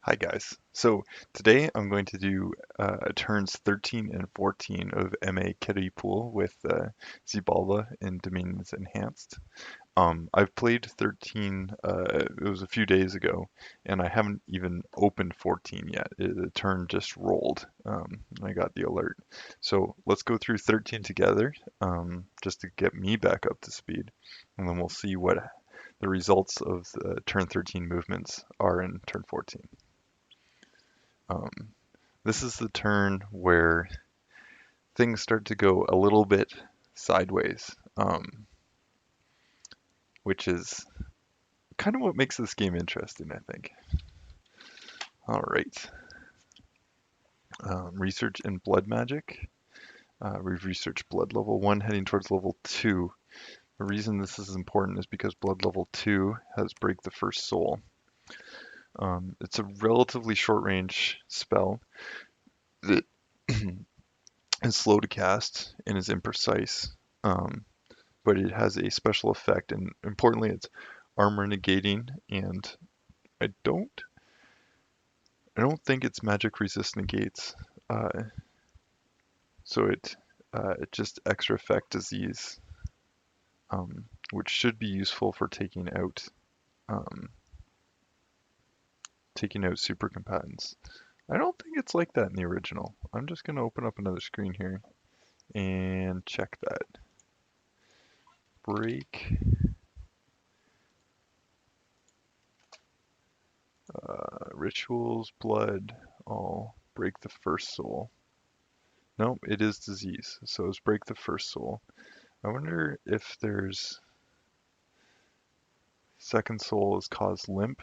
Hi guys. So today I'm going to do turns 13 and 14 of MA Kitty Pool with Xibalba in Dominions Enhanced. I've played 13, it was a few days ago, and I haven't even opened 14 yet. The turn just rolled, and I got the alert. So let's go through 13 together, just to get me back up to speed, and then we'll see what the results of the turn 13 movements are in turn 14. Um, this is the turn where things start to go a little bit sideways, which is kind of what makes this game interesting, I think. All right. Research in blood magic. We've researched blood level 1 heading towards level 2. The reason this is important is because blood level 2 has break the first soul. It's a relatively short range spell that is slow to cast and is imprecise. But it has a special effect, and importantly, it's armor negating, and I don't, I don't think it's magic resist negates. Uh, so it just extra effect disease, which should be useful for um, taking out super combatants. I don't think it's like that in the original. I'm just gonna open up another screen here and check that. Break, rituals, blood, all break the first soul. No, it is disease. So it's break the first soul. I wonder if there's second soul is cause limp,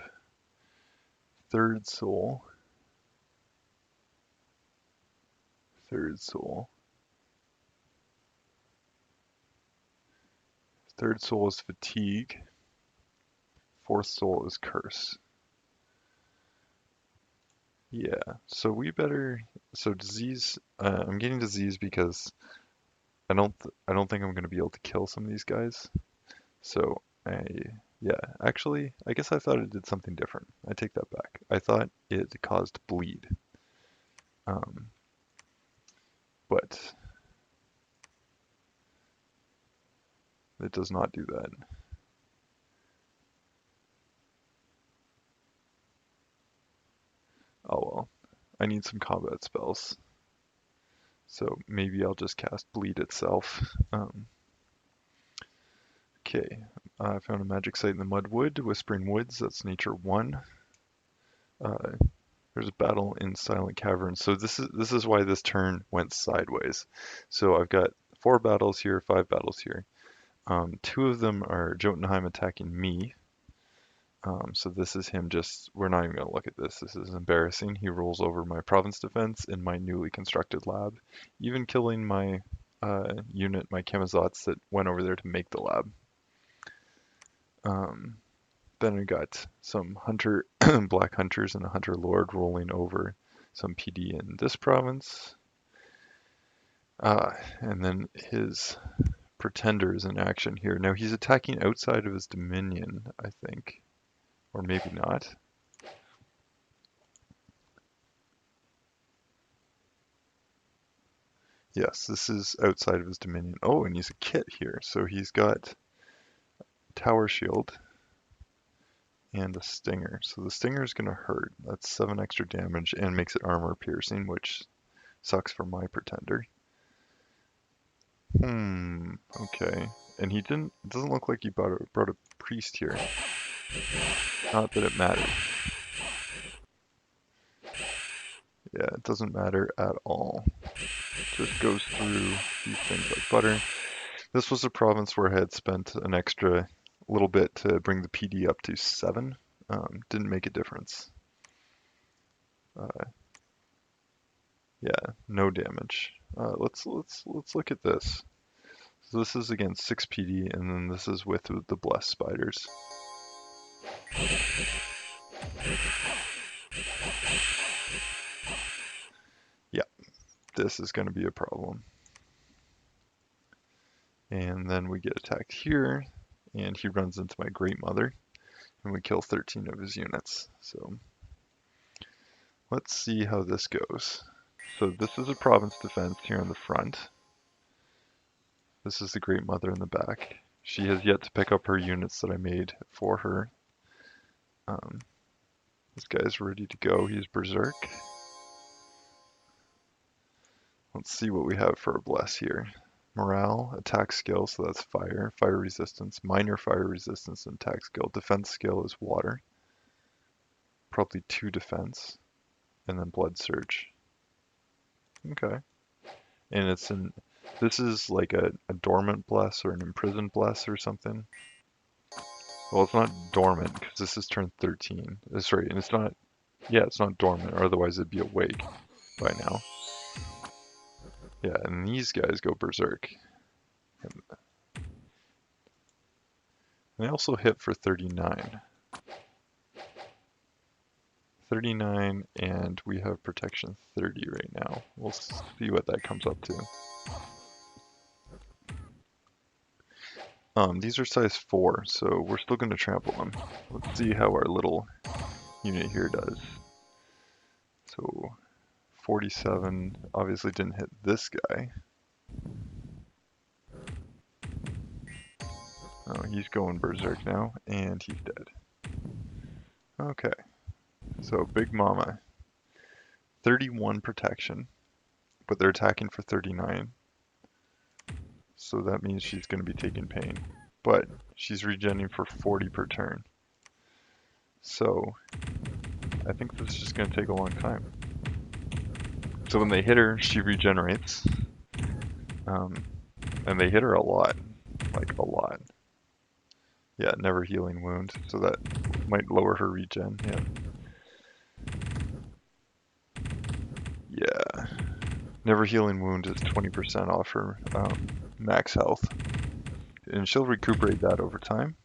third soul, third soul, third soul is fatigue, fourth soul is curse. Yeah, so we better. So disease. I'm getting disease because I don't think I'm gonna be able to kill some of these guys. So I yeah. Actually, I guess I thought it did something different. I take that back. I thought it caused bleed. Um, but it does not do that. Oh well. I need some combat spells. So maybe I'll just cast Bleed itself. Okay, I found a magic site in the Mudwood, Whispering Woods, that's nature 1. Uh, there's a battle in Silent Caverns. So this is why this turn went sideways. So I've got 4 battles here, 5 battles here. 2 of them are Jotunheim attacking me. So this is him just, we're not even going to look at this. This is embarrassing. He rolls over my province defense in my newly constructed lab, even killing my unit, my Camazotz that went over there to make the lab. Um, then we got some hunter, black hunters and a hunter lord rolling over some PD in this province. And then his pretender is in action here. Now he's attacking outside of his dominion, I think, or maybe not. Yes, this is outside of his dominion. Oh, and he's a kit here. So he's got tower shield and a stinger. So the stinger is going to hurt. That's 7 extra damage and makes it armor piercing, which sucks for my pretender. Okay. And he didn't, it doesn't look like he brought a priest here. Not that it matters. Yeah, it doesn't matter at all. Just goes through these things like butter. This was a province where I had spent an extra little bit to bring the PD up to 7. Didn't make a difference. Uh, yeah, no damage. Let's look at this. So this is against 6 PD, and then this is with the blessed spiders. Yeah, this is going to be a problem. And then we get attacked here, and he runs into my great mother, and we kill 13 of his units. So Let's see how this goes. So this is a province defense here in the front. This is the Great Mother in the back. She has yet to pick up her units that I made for her. Um, this guy's ready to go. He's berserk. Let's see what we have for a bless here. Morale, attack skill, so that's fire, fire resistance, minor fire resistance, and attack skill. Defense skill is water, probably 2 defense, and then blood surge. Okay. And this is like a dormant bless or an imprisoned bless or something. Well, it's not dormant because this is turn 13. That's right, and it's not, yeah, it's not dormant, or otherwise it'd be awake by now. Yeah, and these guys go berserk. And they also hit for 39. 39, and we have protection 30 right now. We'll see what that comes up to. These are size 4, so we're still going to trample them. Let's see how our little unit here does. So 47 obviously didn't hit this guy. Oh, he's going berserk now, and he's dead. Okay, so Big Mama, 31 protection, but they're attacking for 39. So that means she's going to be taking pain. But she's regenerating for 40 per turn. So I think this is just going to take a long time. So when they hit her, she regenerates. And they hit her a lot. Like a lot. Yeah, never healing wound. So that might lower her regen. Yeah. Yeah. Never healing wound is 20% off her max health. And she'll recuperate that over time.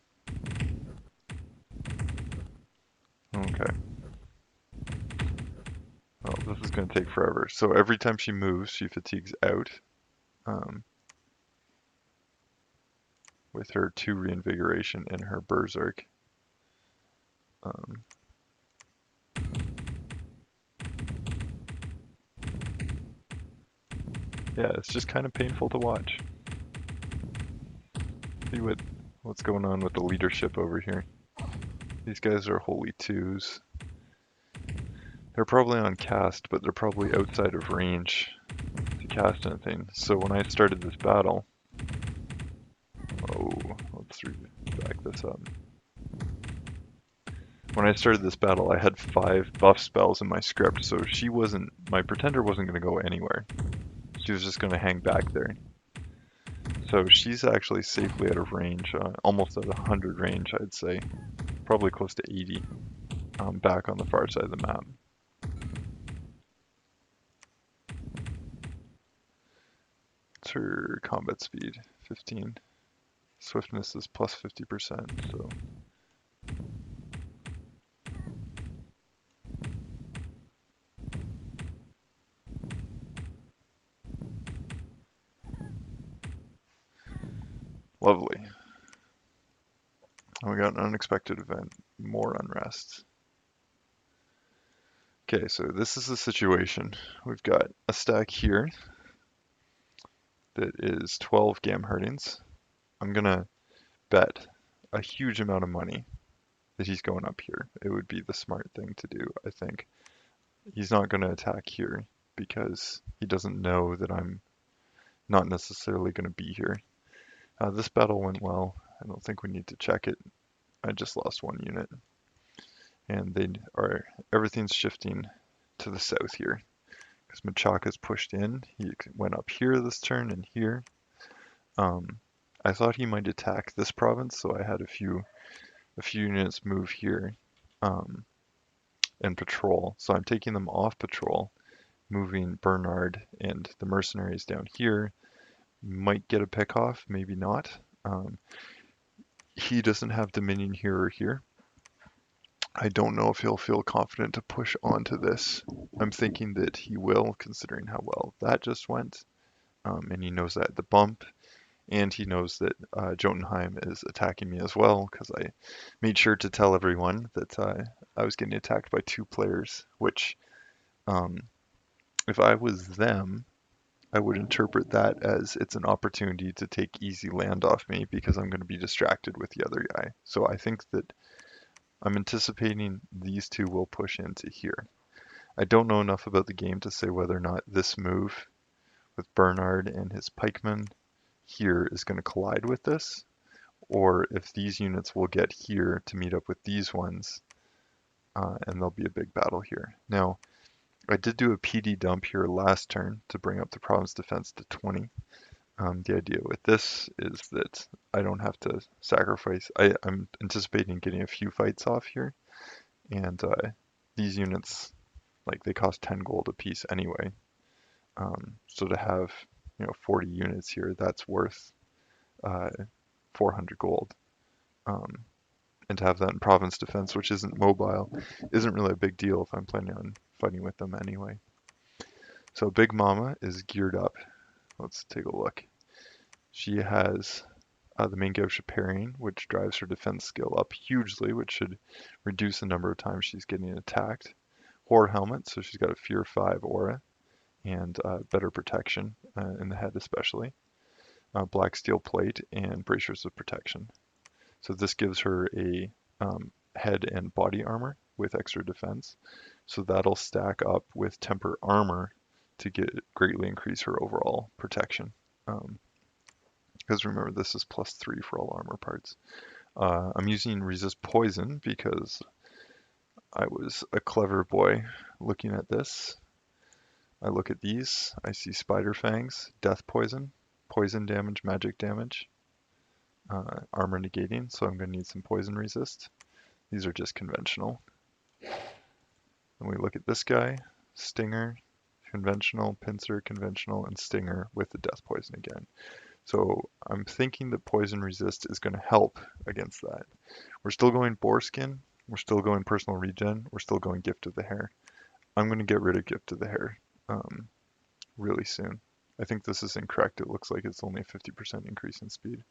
Okay. Well, this is going to take forever. So every time she moves, she fatigues out. With her 2 reinvigoration and her berserk. Yeah, it's just kind of painful to watch. See what's going on with the leadership over here. These guys are holy 2s. They're probably on cast, but they're probably outside of range to cast anything. So when I started this battle, oh, let's back this up. When I started this battle, I had 5 buff spells in my script, so my pretender wasn't going to go anywhere. She was just going to hang back there. So she's actually safely out of range, almost at 100 range, I'd say. Probably close to 80, back on the far side of the map. What's her combat speed? 15. Swiftness is plus 50%, so... Lovely. And we got an unexpected event, more unrest. Okay, so this is the situation. We've got a stack here that is 12 Gamhardings. I'm gonna bet a huge amount of money that he's going up here. It would be the smart thing to do, I think. He's not gonna attack here because he doesn't know that I'm not necessarily gonna be here. This battle went well. I don't think we need to check it. I just lost 1 unit. And everything's shifting to the south here. Because Machaka's pushed in. He went up here this turn and here. I thought he might attack this province, so I had a few units move here and patrol. So I'm taking them off patrol, moving Bernard and the mercenaries down here. Might get a pick off, maybe not. He doesn't have Dominion here or here. I don't know if he'll feel confident to push onto this. I'm thinking that he will, considering how well that just went. And he knows that the bump, and he knows that Jotunheim is attacking me as well, because I made sure to tell everyone that I was getting attacked by 2 players, which Um, if I was them, I would interpret that as it's an opportunity to take easy land off me because I'm going to be distracted with the other guy. So I think that I'm anticipating these two will push into here. I don't know enough about the game to say whether or not this move with Bernard and his pikemen here is going to collide with this, or if these units will get here to meet up with these ones, and there'll be a big battle here. Now, I did do a PD dump here last turn to bring up the province defense to 20. The idea with this is that I don't have to sacrifice. I'm anticipating getting a few fights off here, and these units, like they cost 10 gold a piece anyway. So to have, 40 units here, that's worth uh, 400 gold. Um, and to have that in province defense, which isn't mobile, isn't really a big deal if I'm planning on fighting with them anyway. So Big Mama is geared up. Let's take a look. She has the main Gaucha parrying, which drives her defense skill up hugely, which should reduce the number of times she's getting attacked. Horror Helmet, so she's got a Fear 5 aura and better protection in the head especially. Black Steel Plate and Bracers of Protection. So this gives her a head and body armor with extra defense. So that'll stack up with Temper Armor to greatly increase her overall protection. Because remember, this is +3 for all armor parts. I'm using Resist Poison because I was a clever boy looking at this. I look at these, I see Spider Fangs, Death Poison, Poison damage, Magic damage, Armor negating, so I'm going to need some Poison Resist. These are just conventional. And we look at this guy, Stinger, conventional, Pincer, conventional, and Stinger with the Death Poison again. So I'm thinking that Poison Resist is going to help against that. We're still going Boar Skin, we're still going Personal Regen, we're still going Gift of the Hair. I'm going to get rid of Gift of the Hair really soon. I think this is incorrect. It looks like it's only a 50% increase in speed.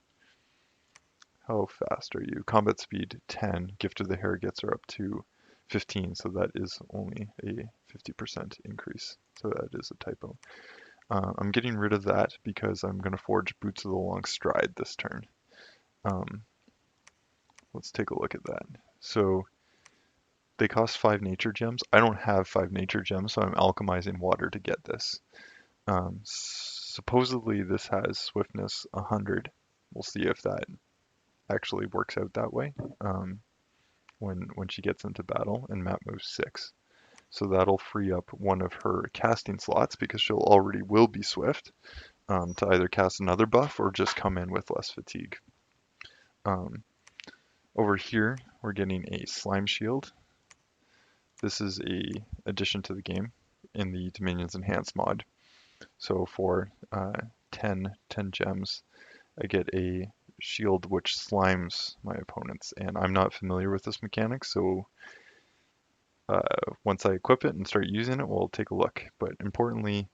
How fast are you? Combat speed 10, Gift of the Hair gets her up to 15, so that is only a 50% increase. So that is a typo. I'm getting rid of that because I'm going to forge Boots of the Long Stride this turn. Let's take a look at that. So they cost 5 nature gems. I don't have 5 nature gems, so I'm alchemizing water to get this. Supposedly this has swiftness 100. We'll see if that actually works out that way when she gets into battle, and map moves 6. So that'll free up one of her casting slots because she'll already will be swift to either cast another buff or just come in with less fatigue. Over here, we're getting a slime shield. This is a addition to the game in the Dominions Enhanced mod. So for 10 gems, I get a shield which slimes my opponents, and I'm not familiar with this mechanic, so once I equip it and start using it, we'll take a look. But importantly,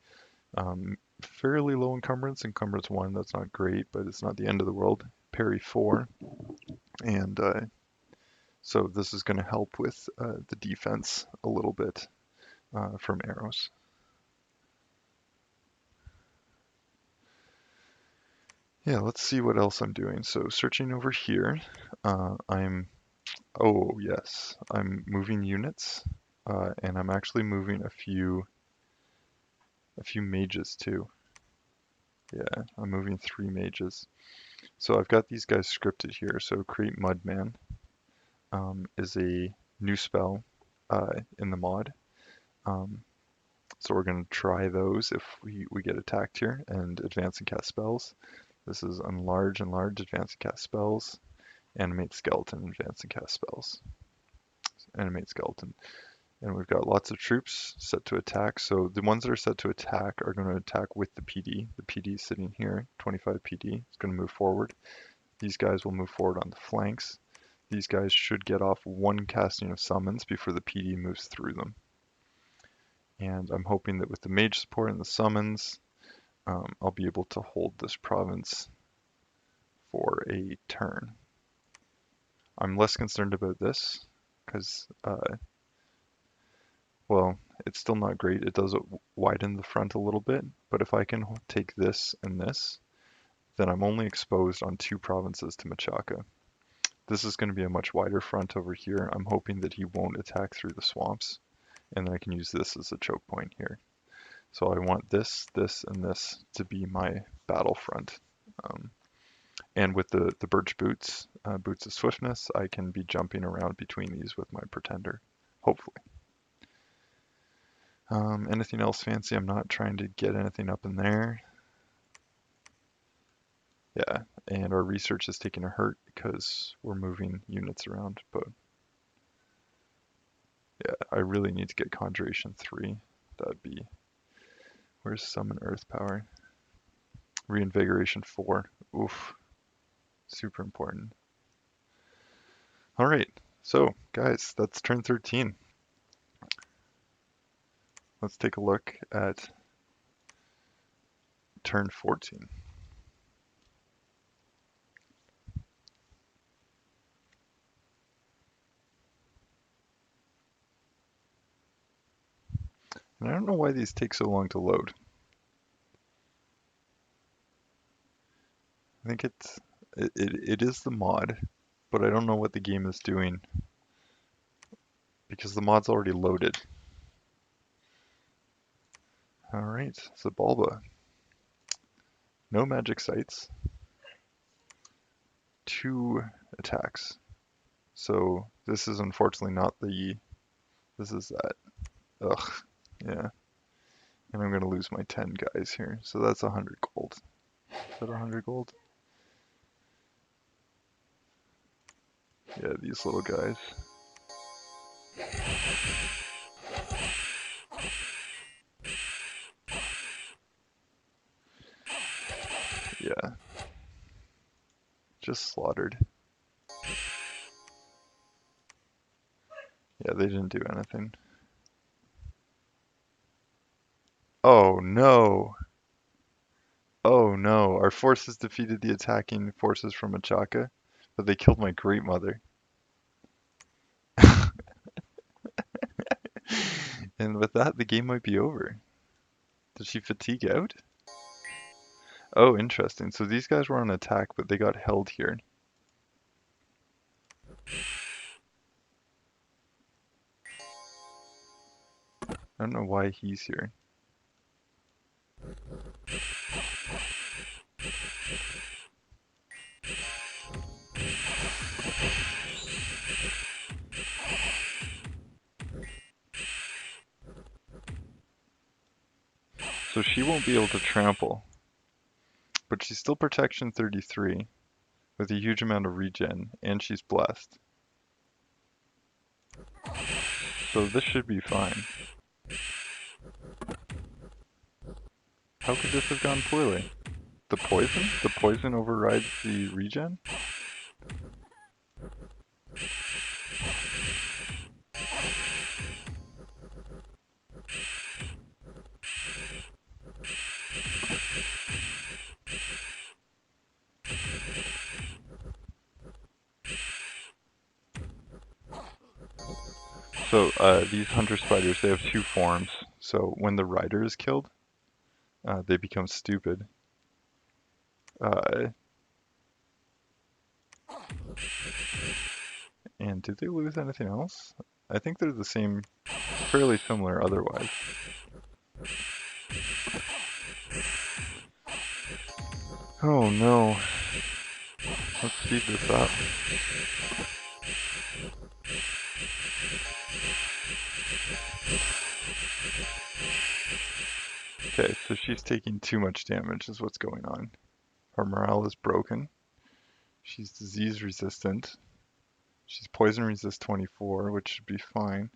fairly low encumbrance, encumbrance 1, that's not great, but it's not the end of the world. Parry 4, and so this is going to help with the defense a little bit from arrows. Yeah, let's see what else I'm doing. So searching over here, oh yes, I'm moving units, and I'm actually moving a few mages too. Yeah, I'm moving 3 mages. So I've got these guys scripted here. So create Mudman is a new spell in the mod. So we're going to try those if we get attacked here, and advance and cast spells. This is enlarge, advance and cast spells, animate skeleton, advance and cast spells. Animate skeleton. And we've got lots of troops set to attack. So the ones that are set to attack are going to attack with the PD. The PD is sitting here, 25 PD. It's going to move forward. These guys will move forward on the flanks. These guys should get off 1 casting of summons before the PD moves through them. And I'm hoping that with the mage support and the summons, I'll be able to hold this province for a turn. I'm less concerned about this because, well, It's still not great. It does widen the front a little bit, but if I can take this and this, then I'm only exposed on 2 provinces to Machaka. This is going to be a much wider front over here. I'm hoping that he won't attack through the swamps, and then I can use this as a choke point here. So I want this, this, and this to be my battle front. Um, and with the birch boots, boots of swiftness, I can be jumping around between these with my pretender, hopefully. Anything else fancy? I'm not trying to get anything up in there. Yeah, and our research is taking a hurt because we're moving units around, but yeah, I really need to get Conjuration 3. That'd be, where's Summon Earth Power? Reinvigoration 4. Oof, super important. All right, so guys, that's turn 13. Let's take a look at turn 14. And I don't know why these take so long to load. I think it is the mod, but I don't know what the game is doing because the mod's already loaded. All right, Xibalba. No magic sites. 2 attacks. So this is unfortunately not the, this is that. Ugh, yeah. And I'm gonna lose my 10 guys here. So that's 100 gold. Is that 100 gold? Yeah, these little guys. Yeah, just slaughtered. Yeah, they didn't do anything. Oh no! Oh no, our forces defeated the attacking forces from Machaka, but they killed my great mother. And with that, the game might be over. Did she fatigue out? Oh, interesting. So these guys were on attack, but they got held here. I don't know why he's here. So she won't be able to trample, but she's still protection 33 with a huge amount of regen, and she's blessed. So this should be fine. How could this have gone poorly? The poison? The poison overrides the regen? So these hunter spiders, they have 2 forms. So when the rider is killed, they become stupid. Uh, and do they lose anything else? I think they're the same, fairly similar otherwise. Oh no. Let's speed this up. Okay, so she's taking too much damage is what's going on. Her morale is broken. She's disease resistant. She's poison resist 24, which should be fine.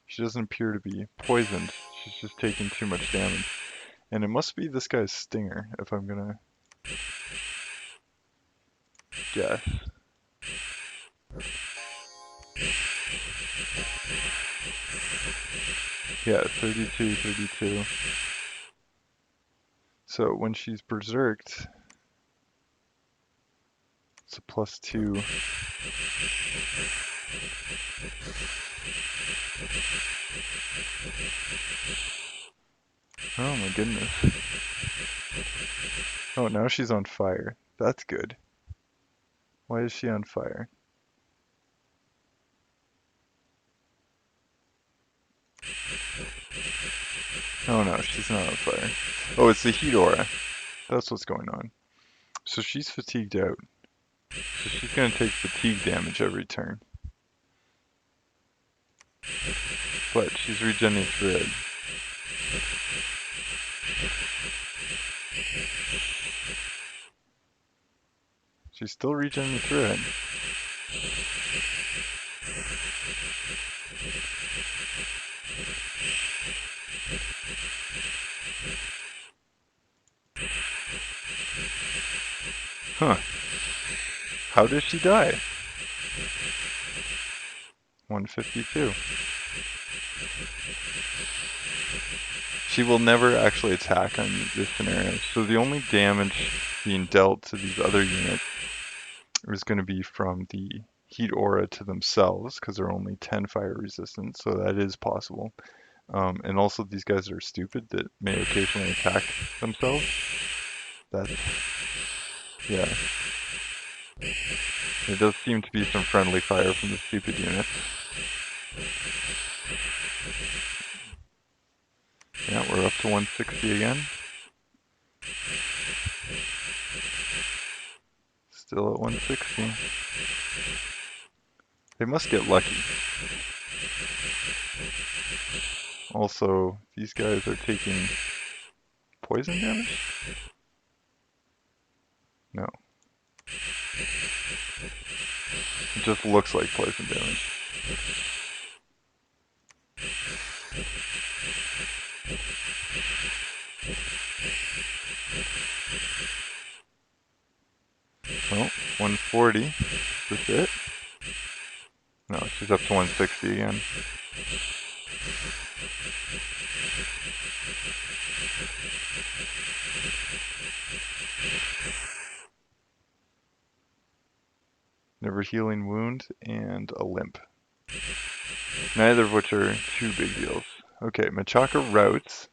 She doesn't appear to be poisoned. She's just taking too much damage. And it must be this guy's stinger, if I'm gonna guess. Yeah, 32, 32. So when she's berserked, it's a +2. Oh my goodness. Oh, now she's on fire. That's good. Why is she on fire? Oh no, she's not on fire. Oh, it's the heat aura. That's what's going on. So she's fatigued out. So she's gonna take fatigue damage every turn. But she's regenerating through it. She's still regenerating through it. Huh. How does she die? 152. She will never actually attack on this scenario. So the only damage being dealt to these other units is going to be from the heat aura to themselves, because they're only 10 fire resistant, so that is possible. And also these guys are stupid that may occasionally attack themselves. That's, yeah. There does seem to be some friendly fire from the stupid units. Yeah, we're up to 160 again. Still at 160. They must get lucky. Also, these guys are taking poison damage? No. It just looks like poison damage. Oh, 140. Is this it? No, she's up to 160 again. Never healing wound and a limp. Neither of which are too big deals. Okay, Machaka routes.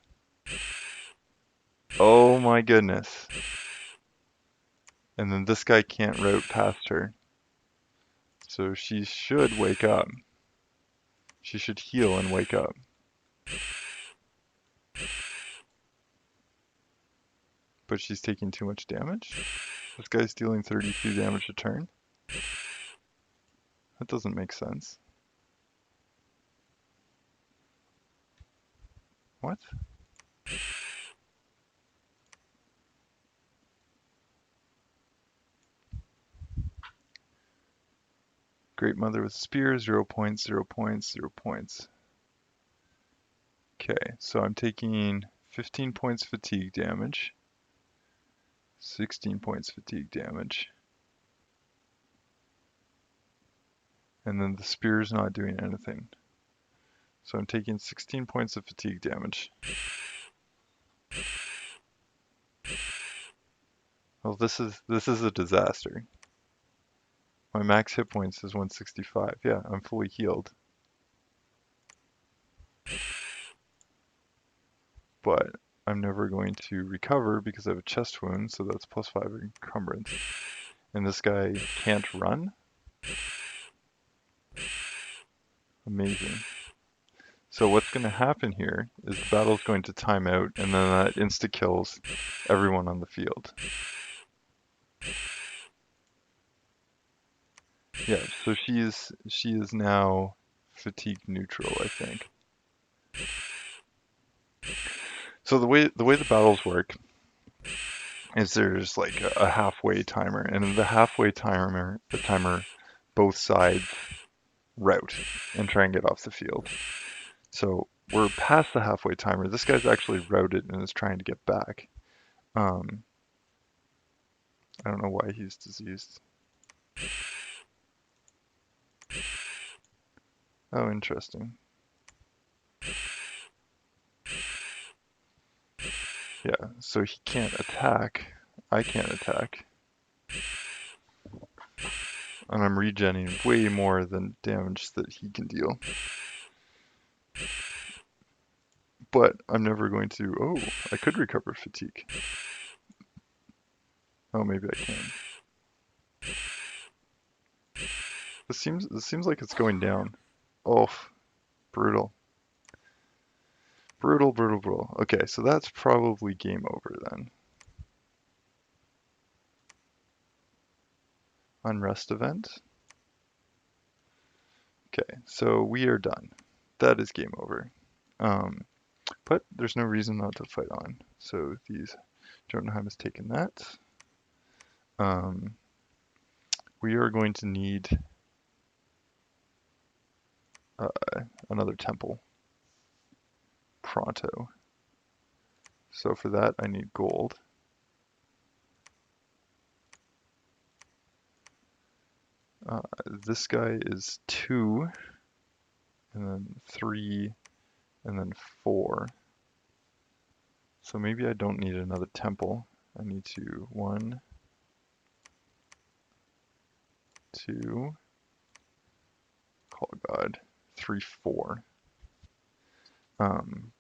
Oh my goodness. And then this guy can't route past her. So she should wake up. She should heal and wake up. But she's taking too much damage? This guy's dealing 32 damage a turn? That doesn't make sense. What? Great Mother with Spear, 0 points, 0 points, 0 points. Okay, so I'm taking 15 points fatigue damage, 16 points fatigue damage, and then the spear's not doing anything. So I'm taking 16 points of fatigue damage. Well, this is a disaster. My max hit points is 165. Yeah, I'm fully healed. But I'm never going to recover because I have a chest wound, so that's +5 encumbrance. And this guy can't run? Amazing. So what's going to happen here is the battle's going to time out, and then that insta-kills everyone on the field. Yeah, so she is now fatigue neutral, I think. So the way the battles work is there's like a halfway timer, and in the halfway timer, both sides route and try and get off the field. So we're past the halfway timer. This guy's actually routed and is trying to get back. I don't know why he's diseased. Oh, interesting. Yeah, so he can't attack. I can't attack. And I'm regenning way more than damage that he can deal. but I'm never going to. Oh, I could recover fatigue. Oh, maybe I can. This seems like it's going down. Oh, brutal. Brutal, brutal, brutal. Okay, so that's probably game over then. Unrest event. Okay, so we are done. That is game over. Um, but there's no reason not to fight on. So these Jotunheim has taken that. Um, we are going to need uh, another temple pronto. So for that, I need gold. This guy is 2, and then 3, and then 4. So maybe I don't need another temple. I need to 1, 2, call God, 3, 4.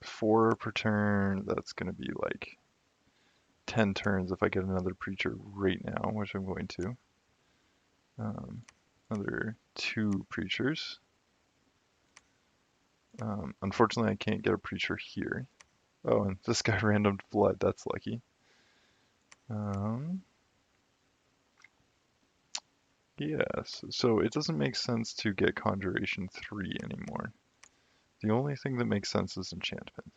4 per turn, that's going to be like 10 turns if I get another preacher right now, which I'm going to. Another 2 preachers. Unfortunately, I can't get a preacher here. Oh, and this guy random blood, that's lucky. Yes, so it doesn't make sense to get Conjuration 3 anymore. The only thing that makes sense is enchantment.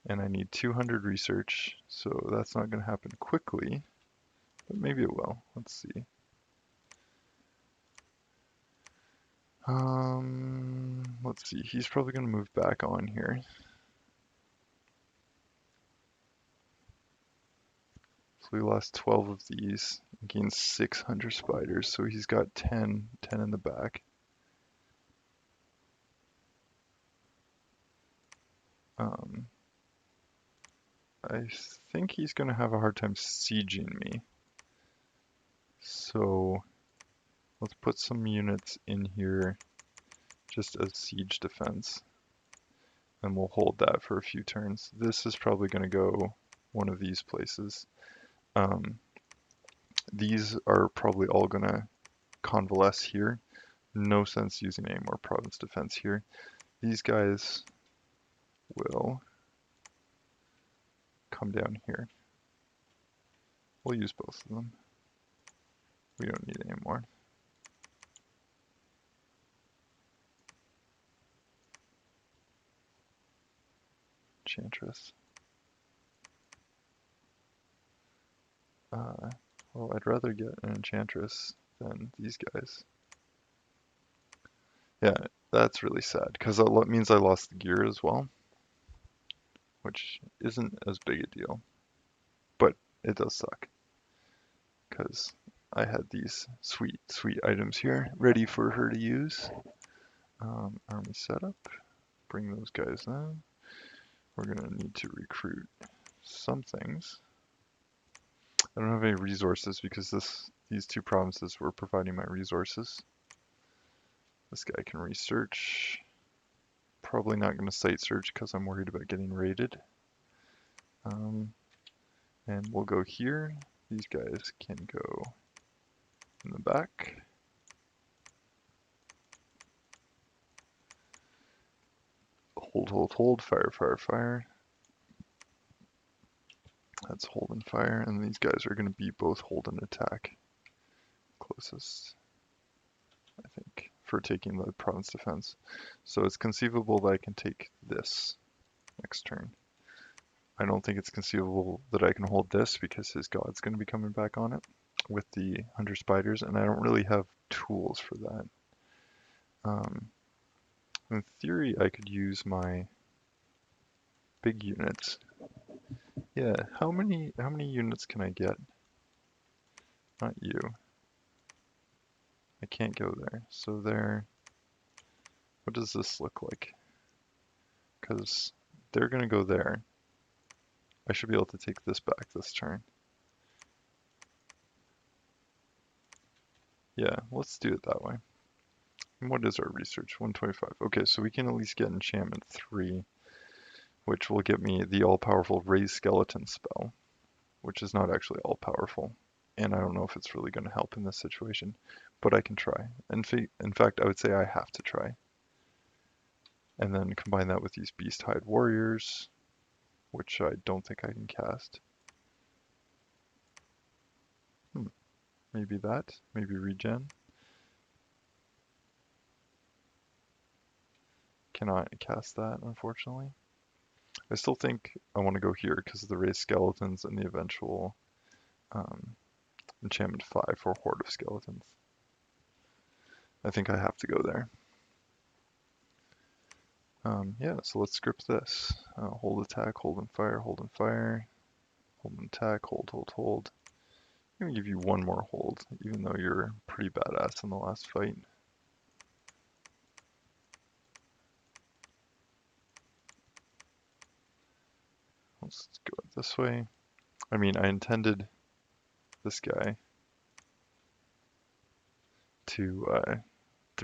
And I need 200 research, so that's not going to happen quickly, but maybe it will. Let's see. Let's see, he's probably going to move back on here. So we lost 12 of these, gained 600 spiders, so he's got 10 in the back. I think he's going to have a hard time sieging me. So let's put some units in here just as siege defense. And we'll hold that for a few turns. This is probably going to go one of these places. These are probably all going to convalesce here. No sense using any more province defense here. These guys will come down here. We'll use both of them. We don't need any more. Enchantress. Well, I'd rather get an Enchantress than these guys. Yeah, that's really sad, because that means I lost the gear as well, which isn't as big a deal, but it does suck, because I had these sweet, sweet items here ready for her to use. Army setup, bring those guys in. We're going to need to recruit some things. I don't have any resources because these 2 provinces were providing my resources. This guy can research. Probably not going to site search because I'm worried about getting raided. And we'll go here. These guys can go in the back. Hold, hold, hold, fire, fire, fire. That's hold and fire, and these guys are going to be both hold and attack. Closest, I think, for taking the province defense. So it's conceivable that I can take this next turn. I don't think it's conceivable that I can hold this because his god's going to be coming back on it with the 100 spiders, and I don't really have tools for that. In theory, I could use my big units. Yeah, how many units can I get? Not you. I can't go there. So there, what does this look like? Because they're going to go there. I should be able to take this back this turn. Yeah, let's do it that way. And what is our research? 125. Okay, so we can at least get enchantment 3. which will get me the all-powerful Raise Skeleton spell, which is not actually all-powerful. And I don't know if it's really going to help in this situation, but I can try. In fact, I would say I have to try. And then combine that with these Beast Hide Warriors, which I don't think I can cast. Maybe that, maybe regen. Cannot cast that, unfortunately. I still think I want to go here because of the Raised Skeletons and the eventual um, enchantment 5 for Horde of Skeletons. I think I have to go there. Yeah, so let's script this. Hold attack, hold and fire, hold and fire, hold and attack, hold, hold, hold. I'm gonna give you one more hold, even though you're pretty badass in the last fight. Let's go this way. I mean, I intended this guy to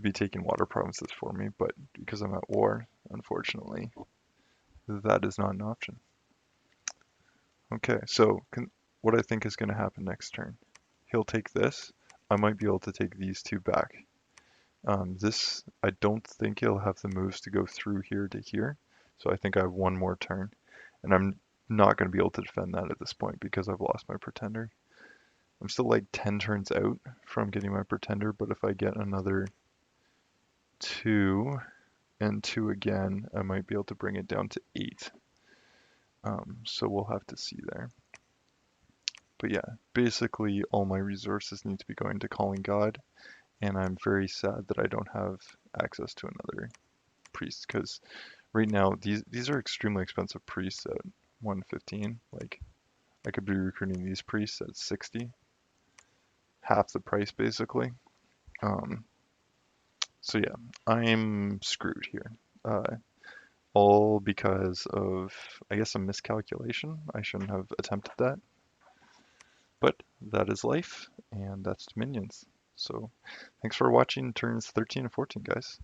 be taking water provinces for me, but because I'm at war, unfortunately, that is not an option. Okay, so what I think is going to happen next turn, he'll take this. I might be able to take these two back. This, I don't think he'll have the moves to go through here to here, so I think I have one more turn, and I'm not going to be able to defend that at this point because I've lost my Pretender. I'm still like 10 turns out from getting my Pretender, but if I get another 2 and 2 again, I might be able to bring it down to 8. So we'll have to see there. But yeah, basically all my resources need to be going to Calling God, and I'm very sad that I don't have access to another priest, because right now these are extremely expensive priests at 115. Like, I could be recruiting these priests at 60, half the price basically. Um, so yeah, I'm screwed here. All because of, I guess, a miscalculation. I shouldn't have attempted that. But that is life, and that's Dominions. So thanks for watching turns 13 and 14, guys.